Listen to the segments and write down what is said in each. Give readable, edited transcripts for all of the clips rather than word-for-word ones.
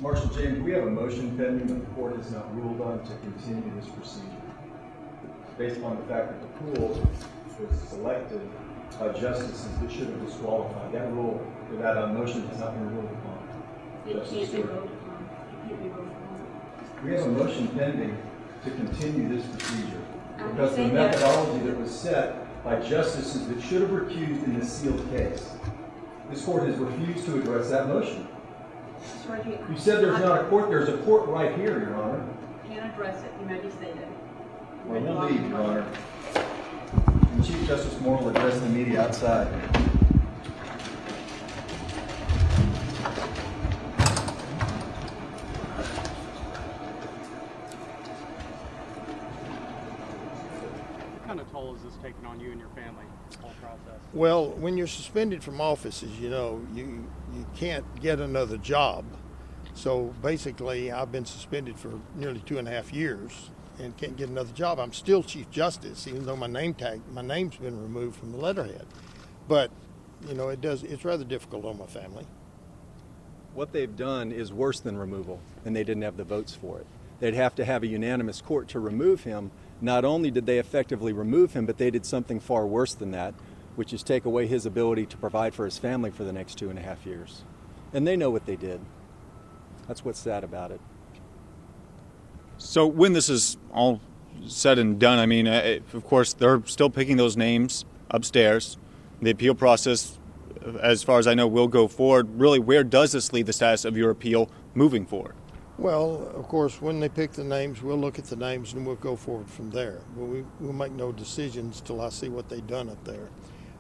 Marshal James, we have a motion pending that the court has not ruled on to continue this procedure. Based on the fact that the pool was selected by justices that should have disqualified. That rule, that motion has not been ruled upon. It can't be voted upon. It can't be voted upon. We have a motion pending to continue this procedure I because the understand that. methodology that was set by justices that should have recused in this sealed case. This court has refused to address that motion. Mr. Rodriguez, You said there's not a court. There's a court right here, Your Honor. can't address it. You may be seated. Well, we'll leave, Your Honor. And Chief Justice Moore will address the media outside. What kind of toll is this taking on you and your family, this whole process? Well, when you're suspended from office, as you know, you can't get another job. So basically, I've been suspended for nearly 2.5 years and can't get another job. I'm still Chief Justice, even though my name's been removed from the letterhead. But, you know, it's rather difficult on my family. What they've done is worse than removal, and they didn't have the votes for it. They'd have to have a unanimous court to remove him. Not only did they effectively remove him, but they did something far worse than that, which is take away his ability to provide for his family for the next 2.5 years. And they know what they did. That's what's sad about it. So when this is all said and done, I mean, of course, they're still picking those names upstairs. The appeal process, as far as I know, will go forward. Really, where does this leave the status of your appeal moving forward? Well, of course, when they pick the names, we'll look at the names and we'll go forward from there. But we'll make no decisions till I see what they've done up there.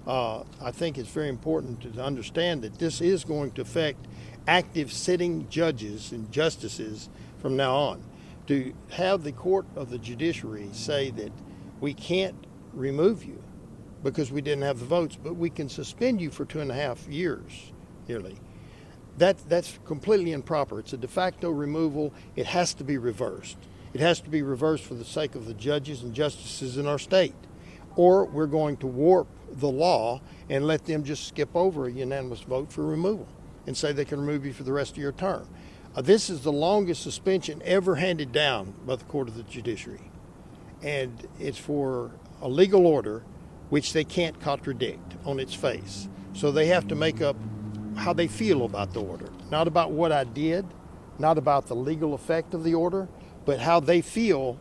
I think it's very important to understand that this is going to affect active sitting judges and justices from now on. To have the court of the judiciary say that we can't remove you because we didn't have the votes, but we can suspend you for 2.5 years yearly. That's completely improper. It's a de facto removal. It has to be reversed. It has to be reversed for the sake of the judges and justices in our state. Or we're going to warp the law and let them just skip over a unanimous vote for removal and say they can remove you for the rest of your term. This is the longest suspension ever handed down by the Court of the Judiciary. And it's for a legal order which they can't contradict on its face. So they have to make up how they feel about the order. Not about what I did, not about the legal effect of the order, but how they feel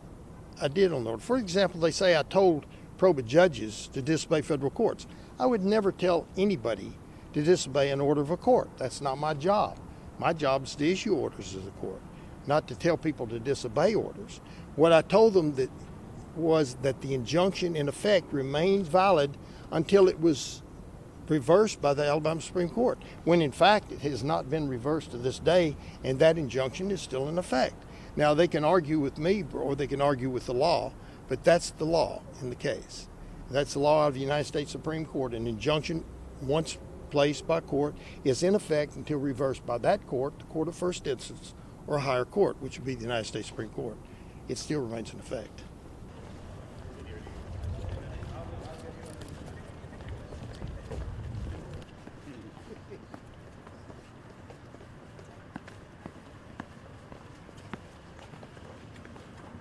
I did on the order. For example, they say I told probate judges to disobey federal courts. I would never tell anybody to disobey an order of a court. That's not my job. My job is to issue orders as a court, not to tell people to disobey orders. What I told them was that the injunction in effect remains valid until it was reversed by the Alabama Supreme Court, when in fact it has not been reversed to this day, and that injunction is still in effect. Now they can argue with me or they can argue with the law, but that's the law in the case. That's the law of the United States Supreme Court. An injunction, once placed by court, is in effect until reversed by that court, the court of first instance, or a higher court, which would be the United States Supreme Court. It still remains in effect.